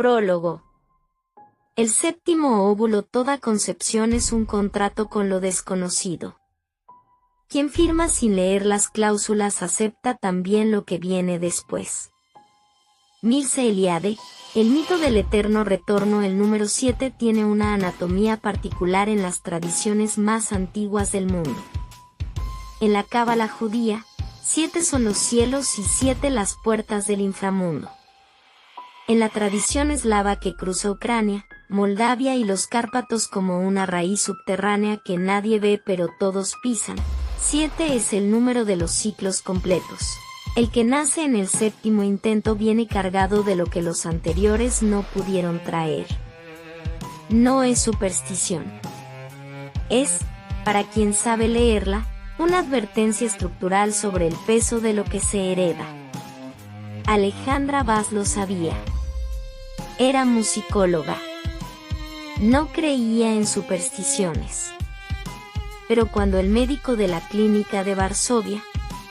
Prólogo. El séptimo óvulo. Toda concepción es un contrato con lo desconocido. Quien firma sin leer las cláusulas acepta también lo que viene después. Mircea Eliade, El mito del eterno retorno. El número 7 tiene una anatomía particular en las tradiciones más antiguas del mundo. En la cábala judía, 7 son los cielos y 7 las puertas del inframundo. En la tradición eslava que cruza Ucrania, Moldavia y los Cárpatos como una raíz subterránea que nadie ve pero todos pisan, 7 es el número de los ciclos completos. El que nace en el séptimo intento viene cargado de lo que los anteriores no pudieron traer. No es superstición. Es, para quien sabe leerla, una advertencia estructural sobre el peso de lo que se hereda. Alejandra Vaz lo sabía. Era musicóloga. No creía en supersticiones. Pero cuando el médico de la clínica de Varsovia,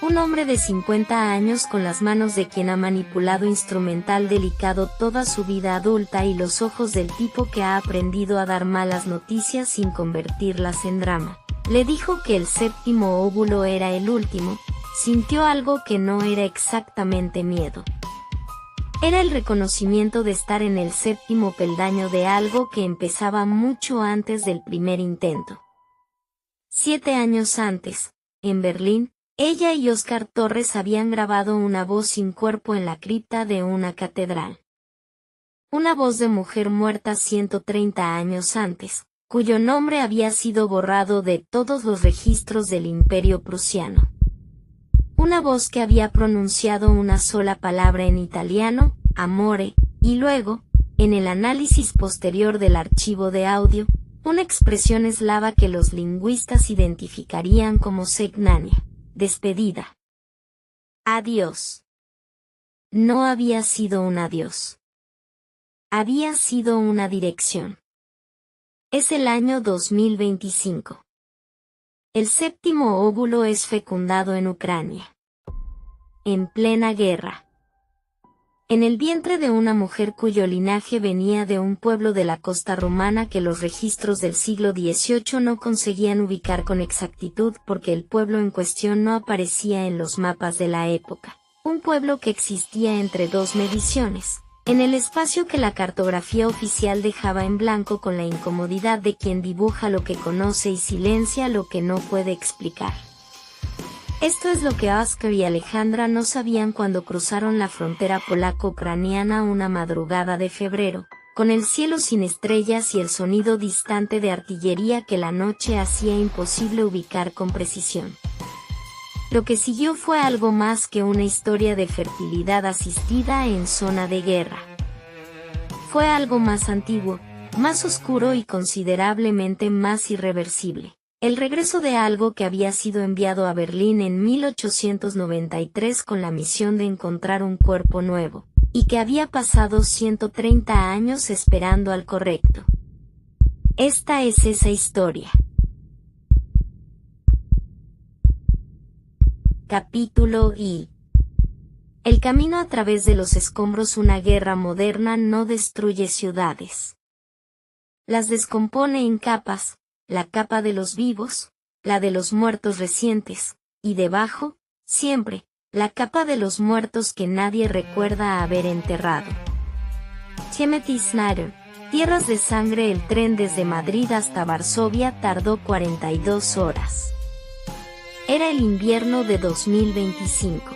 un hombre de 50 años con las manos de quien ha manipulado instrumental delicado toda su vida adulta y los ojos del tipo que ha aprendido a dar malas noticias sin convertirlas en drama, le dijo que el séptimo óvulo era el último, sintió algo que no era exactamente miedo. Era el reconocimiento de estar en el séptimo peldaño de algo que empezaba mucho antes del primer intento. 7 años antes, en Berlín, ella y Óscar Torres habían grabado una voz sin cuerpo en la cripta de una catedral. Una voz de mujer muerta 130 años antes, cuyo nombre había sido borrado de todos los registros del Imperio prusiano. Una voz que había pronunciado una sola palabra en italiano, amore, y luego, en el análisis posterior del archivo de audio, una expresión eslava que los lingüistas identificarían como segnania, despedida. Adiós. No había sido un adiós. Había sido una dirección. Es el año 2025. El séptimo óvulo es fecundado en Ucrania. En plena guerra. En el vientre de una mujer cuyo linaje venía de un pueblo de la costa rumana que los registros del siglo XVIII no conseguían ubicar con exactitud porque el pueblo en cuestión no aparecía en los mapas de la época. Un pueblo que existía entre dos mediciones, en el espacio que la cartografía oficial dejaba en blanco con la incomodidad de quien dibuja lo que conoce y silencia lo que no puede explicar. Esto es lo que Óscar y Alejandra no sabían cuando cruzaron la frontera polaco-ucraniana una madrugada de febrero, con el cielo sin estrellas y el sonido distante de artillería que la noche hacía imposible ubicar con precisión. Lo que siguió fue algo más que una historia de fertilidad asistida en zona de guerra. Fue algo más antiguo, más oscuro y considerablemente más irreversible. El regreso de algo que había sido enviado a Berlín en 1893 con la misión de encontrar un cuerpo nuevo, y que había pasado 130 años esperando al correcto. Esta es esa historia. Capítulo I. El camino a través de los escombros. Una guerra moderna no destruye ciudades. Las descompone en capas. La capa de los vivos, la de los muertos recientes, y debajo, siempre, la capa de los muertos que nadie recuerda haber enterrado. Timothy Snyder, Tierras de Sangre. El tren desde Madrid hasta Varsovia tardó 42 horas. Era el invierno de 2025.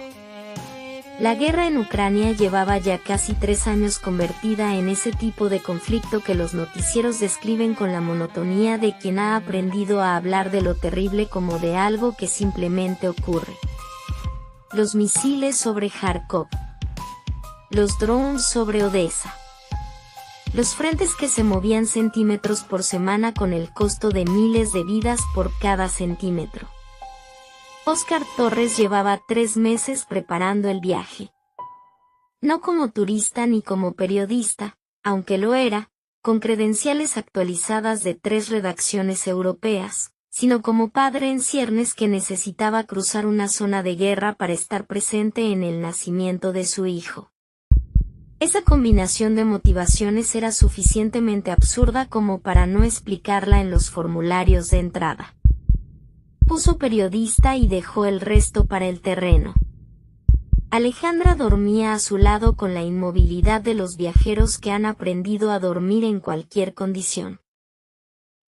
La guerra en Ucrania llevaba ya casi 3 años convertida en ese tipo de conflicto que los noticieros describen con la monotonía de quien ha aprendido a hablar de lo terrible como de algo que simplemente ocurre. Los misiles sobre Kharkov. Los drones sobre Odessa. Los frentes que se movían centímetros por semana con el costo de miles de vidas por cada centímetro. Óscar Torres llevaba 3 meses preparando el viaje. No como turista ni como periodista, aunque lo era, con credenciales actualizadas de 3 redacciones europeas, sino como padre en ciernes que necesitaba cruzar una zona de guerra para estar presente en el nacimiento de su hijo. Esa combinación de motivaciones era suficientemente absurda como para no explicarla en los formularios de entrada. Puso periodista y dejó el resto para el terreno. Alejandra dormía a su lado con la inmovilidad de los viajeros que han aprendido a dormir en cualquier condición.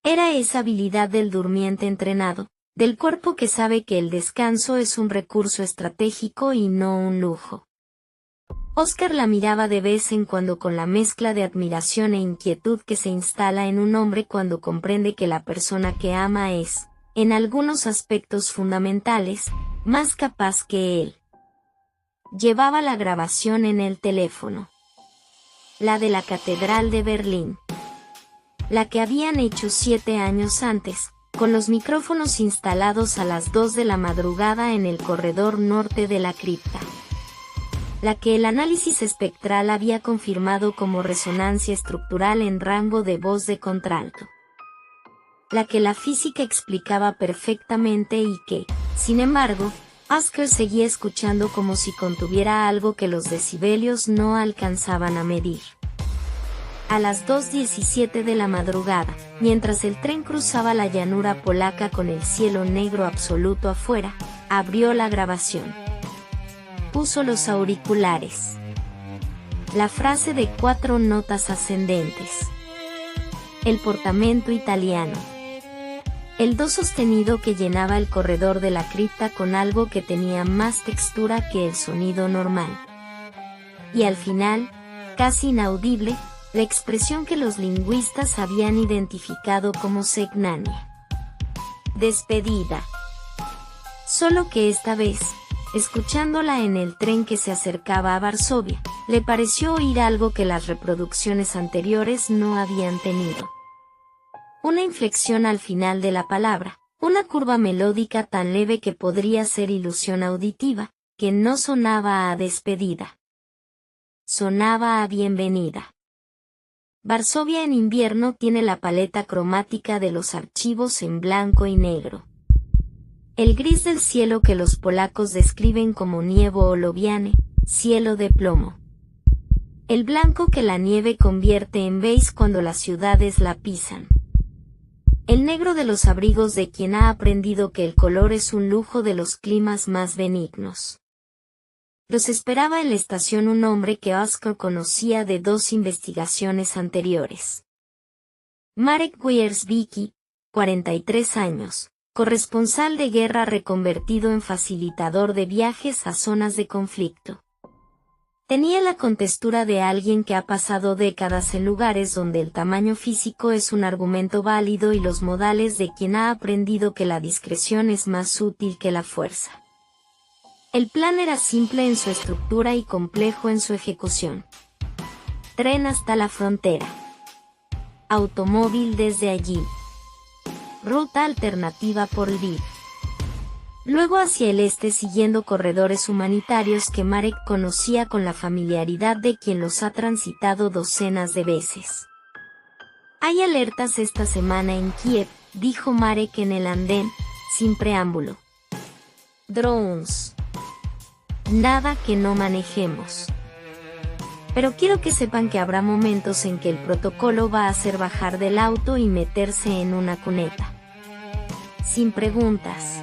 Era esa habilidad del durmiente entrenado, del cuerpo que sabe que el descanso es un recurso estratégico y no un lujo. Oscar la miraba de vez en cuando con la mezcla de admiración e inquietud que se instala en un hombre cuando comprende que la persona que ama es, en algunos aspectos fundamentales, más capaz que él. Llevaba la grabación en el teléfono. La de la Catedral de Berlín. La que habían hecho 7 años antes, con los micrófonos instalados a las 2 de la madrugada en el corredor norte de la cripta. La que el análisis espectral había confirmado como resonancia estructural en rango de voz de contralto. La que la física explicaba perfectamente y que, sin embargo, Oscar seguía escuchando como si contuviera algo que los decibelios no alcanzaban a medir. A las 2:17 de la madrugada, mientras el tren cruzaba la llanura polaca con el cielo negro absoluto afuera, abrió la grabación. Puso los auriculares. La frase de 4 notas ascendentes. El portamento italiano. El do sostenido que llenaba el corredor de la cripta con algo que tenía más textura que el sonido normal. Y al final, casi inaudible, la expresión que los lingüistas habían identificado como segnania. Despedida. Solo que esta vez, escuchándola en el tren que se acercaba a Varsovia, le pareció oír algo que las reproducciones anteriores no habían tenido. Una inflexión al final de la palabra, una curva melódica tan leve que podría ser ilusión auditiva, que no sonaba a despedida. Sonaba a bienvenida. Varsovia en invierno tiene la paleta cromática de los archivos en blanco y negro. El gris del cielo que los polacos describen como nievo oloviane, cielo de plomo. El blanco que la nieve convierte en beige cuando las ciudades la pisan. El negro de los abrigos de quien ha aprendido que el color es un lujo de los climas más benignos. Los esperaba en la estación un hombre que Oscar conocía de 2 investigaciones anteriores. Marek Wierzbicki, 43 años, corresponsal de guerra reconvertido en facilitador de viajes a zonas de conflicto. Tenía la contextura de alguien que ha pasado décadas en lugares donde el tamaño físico es un argumento válido y los modales de quien ha aprendido que la discreción es más útil que la fuerza. El plan era simple en su estructura y complejo en su ejecución. Tren hasta la frontera. Automóvil desde allí. Ruta alternativa por Lviv. Luego hacia el este siguiendo corredores humanitarios que Marek conocía con la familiaridad de quien los ha transitado docenas de veces. Hay alertas esta semana en Kiev, dijo Marek en el andén, sin preámbulo. Drones. Nada que no manejemos. Pero quiero que sepan que habrá momentos en que el protocolo va a hacer bajar del auto y meterse en una cuneta. Sin preguntas.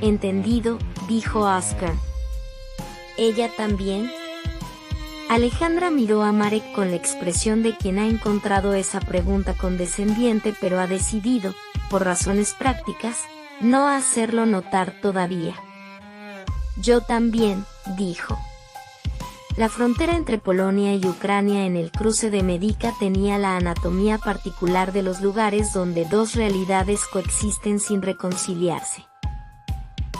Entendido, dijo Oscar. ¿Ella también? Alejandra miró a Marek con la expresión de quien ha encontrado esa pregunta condescendiente pero ha decidido, por razones prácticas, no hacerlo notar todavía. Yo también, dijo. La frontera entre Polonia y Ucrania en el cruce de Medica tenía la anatomía particular de los lugares donde 2 realidades coexisten sin reconciliarse.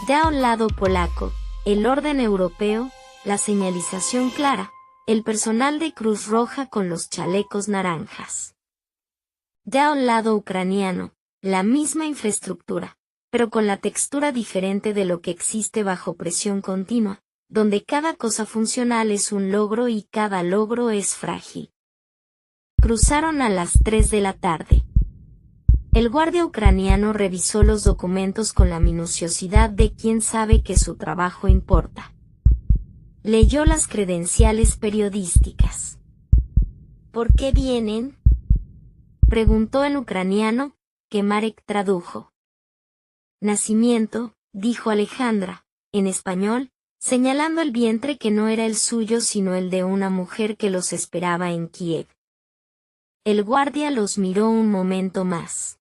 De a un lado polaco, el orden europeo, la señalización clara, el personal de Cruz Roja con los chalecos naranjas. De a un lado ucraniano, la misma infraestructura, pero con la textura diferente de lo que existe bajo presión continua, donde cada cosa funcional es un logro y cada logro es frágil. Cruzaron a las 3 de la tarde. El guardia ucraniano revisó los documentos con la minuciosidad de quien sabe que su trabajo importa. Leyó las credenciales periodísticas. ¿Por qué vienen?, preguntó en ucraniano, que Marek tradujo. Nacimiento, dijo Alejandra, en español, señalando el vientre que no era el suyo sino el de una mujer que los esperaba en Kiev. El guardia los miró un momento más.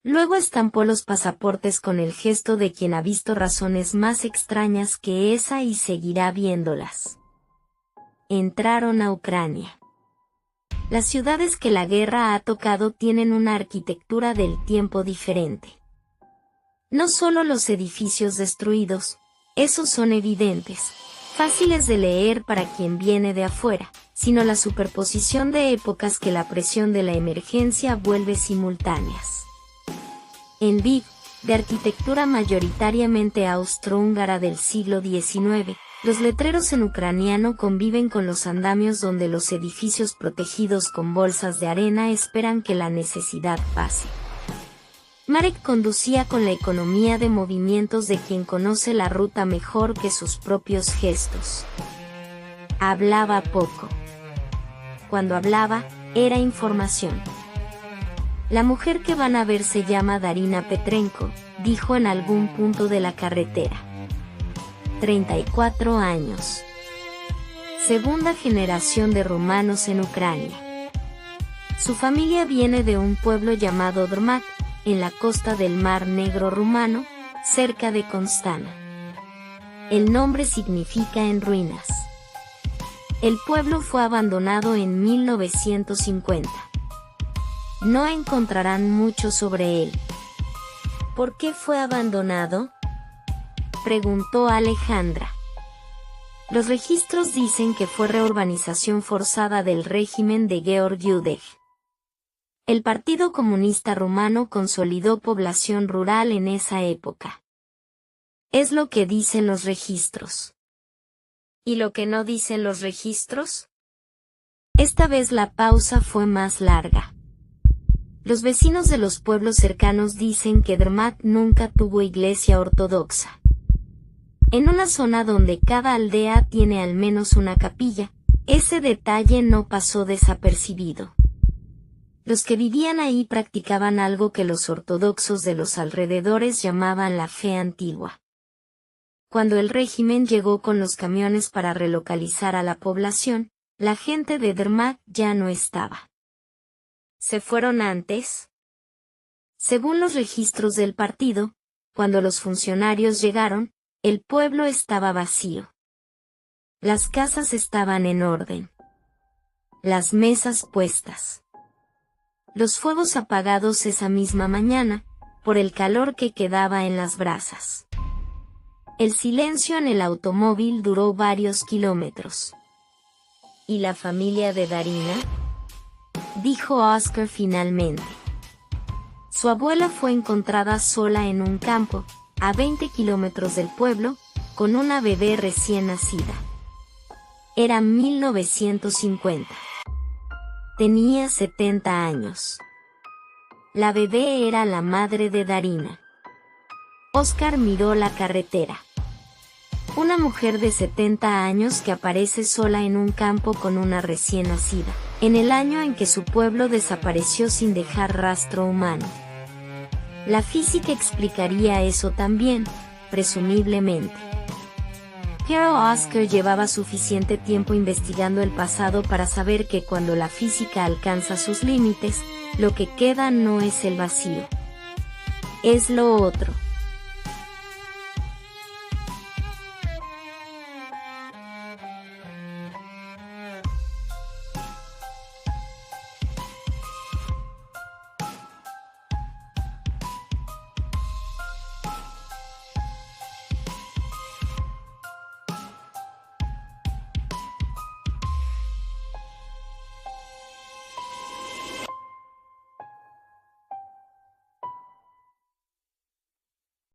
Luego estampó los pasaportes con el gesto de quien ha visto razones más extrañas que esa y seguirá viéndolas. Entraron a Ucrania. Las ciudades que la guerra ha tocado tienen una arquitectura del tiempo diferente. No solo los edificios destruidos, esos son evidentes, fáciles de leer para quien viene de afuera, sino la superposición de épocas que la presión de la emergencia vuelve simultáneas. En Lviv, de arquitectura mayoritariamente austrohúngara del siglo XIX, los letreros en ucraniano conviven con los andamios donde los edificios protegidos con bolsas de arena esperan que la necesidad pase. Marek conducía con la economía de movimientos de quien conoce la ruta mejor que sus propios gestos. Hablaba poco. Cuando hablaba, era información. La mujer que van a ver se llama Darina Petrenko, dijo en algún punto de la carretera. 34 años. Segunda generación de rumanos en Ucrania. Su familia viene de un pueblo llamado Drmat, en la costa del Mar Negro rumano, cerca de Constana. El nombre significa en ruinas. El pueblo fue abandonado en 1950. No encontrarán mucho sobre él. ¿Por qué fue abandonado?, preguntó Alejandra. Los registros dicen que fue reurbanización forzada del régimen de Georg Judej. El Partido Comunista Rumano consolidó población rural en esa época. Es lo que dicen los registros. ¿Y lo que no dicen los registros? Esta vez la pausa fue más larga. Los vecinos de los pueblos cercanos dicen que Drmat nunca tuvo iglesia ortodoxa. En una zona donde cada aldea tiene al menos una capilla, ese detalle no pasó desapercibido. Los que vivían ahí practicaban algo que los ortodoxos de los alrededores llamaban la fe antigua. Cuando el régimen llegó con los camiones para relocalizar a la población, la gente de Drmat ya no estaba. ¿Se fueron antes? Según los registros del partido, cuando los funcionarios llegaron, el pueblo estaba vacío. Las casas estaban en orden. Las mesas puestas. Los fuegos apagados esa misma mañana, por el calor que quedaba en las brasas. El silencio en el automóvil duró varios kilómetros. ¿Y la familia de Darina?, dijo Oscar finalmente. Su abuela fue encontrada sola en un campo, a 20 kilómetros del pueblo, con una bebé recién nacida. Era 1950. Tenía 70 años. La bebé era la madre de Darina. Oscar miró la carretera. Una mujer de 70 años que aparece sola en un campo con una recién nacida, en el año en que su pueblo desapareció sin dejar rastro humano. La física explicaría eso también, presumiblemente. Pero Oscar llevaba suficiente tiempo investigando el pasado para saber que cuando la física alcanza sus límites, lo que queda no es el vacío. Es lo otro.